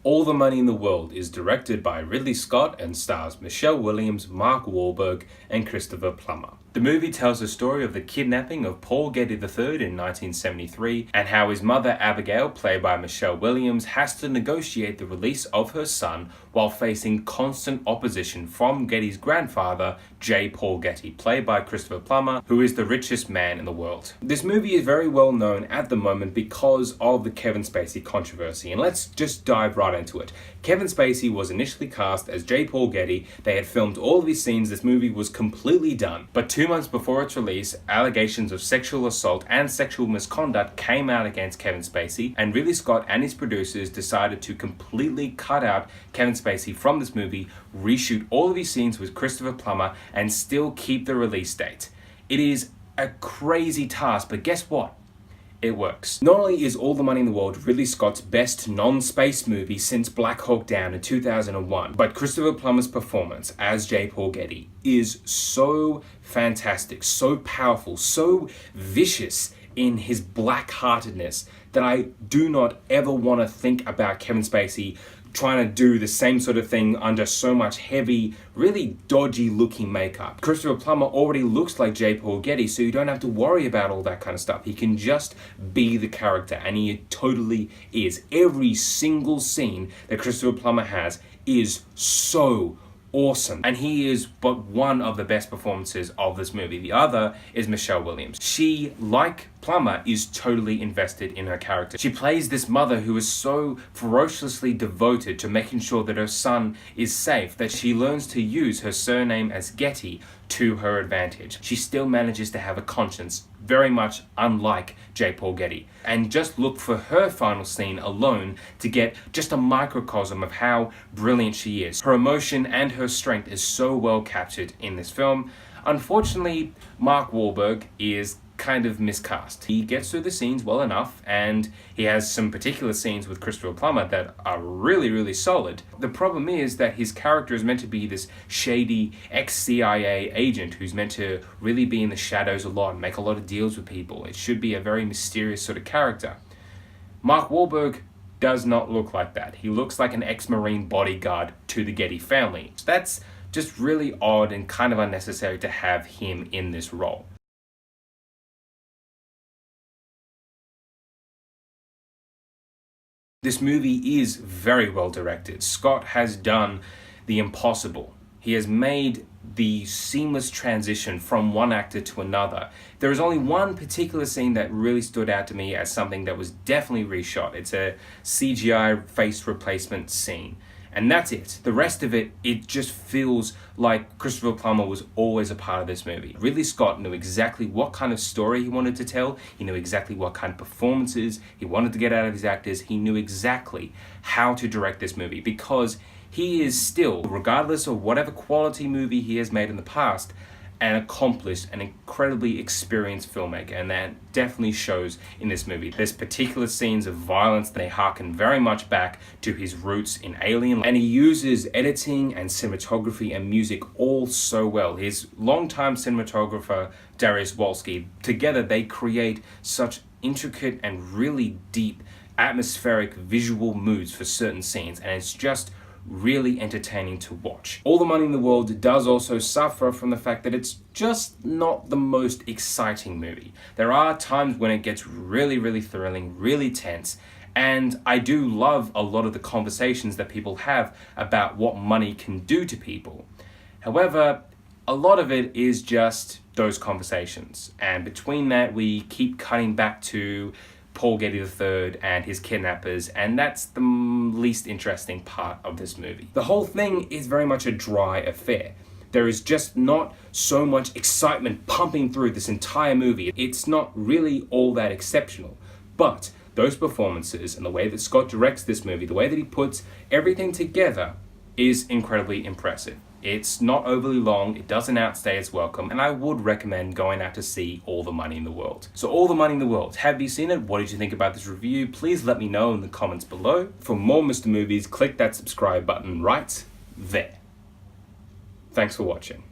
All the Money in the World is directed by Ridley Scott and stars Michelle Williams, Mark Wahlberg, and Christopher Plummer. The movie tells the story of the kidnapping of Paul Getty III in 1973 and how his mother Abigail, played by Michelle Williams, has to negotiate the release of her son while facing constant opposition from Getty's grandfather, J. Paul Getty, played by Christopher Plummer, who is the richest man in the world. This movie is very well known at the moment because of the Kevin Spacey controversy, and let's just dive right into it. Kevin Spacey was initially cast as J. Paul Getty. They had filmed all of his scenes. This movie was completely done. But 2 months before its release, allegations of sexual assault and sexual misconduct came out against Kevin Spacey, and Ridley Scott and his producers decided to completely cut out Kevin Spacey from this movie, reshoot all of his scenes with Christopher Plummer, and still keep the release date. It is a crazy task, but guess what? It works. Not only is All the Money in the World Ridley Scott's best non-space movie since Black Hawk Down in 2001, but Christopher Plummer's performance as J. Paul Getty is so fantastic, so powerful, so vicious in his black-heartedness that I do not ever want to think about Kevin Spacey trying to do the same sort of thing under so much heavy, really dodgy looking makeup. Christopher Plummer already looks like J. Paul Getty, so you don't have to worry about all that kind of stuff. He can just be the character, and he totally is. Every single scene that Christopher Plummer has is so awesome, and he is but one of the best performances of this movie. The other is Michelle Williams. She, like Plummer, is totally invested in her character. She plays this mother who is so ferociously devoted to making sure that her son is safe that she learns to use her surname as Getty to her advantage. She still manages to have a conscience, very much unlike J. Paul Getty. And just look for her final scene alone to get just a microcosm of how brilliant she is. Her emotion and her strength is so well captured in this film. Unfortunately, Mark Wahlberg is kind of miscast. He gets through the scenes well enough, and he has some particular scenes with Christopher Plummer that are really, really solid. The problem is that his character is meant to be this shady ex-CIA agent who's meant to really be in the shadows a lot and make a lot of deals with people. It should be a very mysterious sort of character. Mark Wahlberg does not look like that. He looks like an ex-Marine bodyguard to the Getty family. That's just really odd and kind of unnecessary to have him in this role. This movie is very well directed. Scott has done the impossible. He has made the seamless transition from one actor to another. There is only one particular scene that really stood out to me as something that was definitely reshot. It's a CGI face replacement scene. And that's it. The rest of it, it just feels like Christopher Plummer was always a part of this movie. Ridley Scott knew exactly what kind of story he wanted to tell. He knew exactly what kind of performances he wanted to get out of his actors. He knew exactly how to direct this movie because he is still, regardless of whatever quality movie he has made in the past, an accomplished and incredibly experienced filmmaker, and that definitely shows in this movie. There's particular scenes of violence that they harken very much back to his roots in Alien, and he uses editing and cinematography and music all so well. His longtime cinematographer, Darius Wolski, together they create such intricate and really deep atmospheric visual moods for certain scenes, and it's just really entertaining to watch. All the Money in the World does also suffer from the fact that it's just not the most exciting movie. There are times when it gets really, really thrilling, really tense, and I do love a lot of the conversations that people have about what money can do to people. However, a lot of it is just those conversations, and between that we keep cutting back to Paul Getty III and his kidnappers, and that's the least interesting part of this movie. The whole thing is very much a dry affair. There is just not so much excitement pumping through this entire movie. It's not really all that exceptional, but those performances and the way that Scott directs this movie, the way that he puts everything together is incredibly impressive. It's not overly long, it doesn't outstay its welcome, and I would recommend going out to see All the Money in the World. So All the Money in the World, have you seen it? What did you think about this review? Please let me know in the comments below. For more Mr. Movies, click that subscribe button right there. Thanks for watching.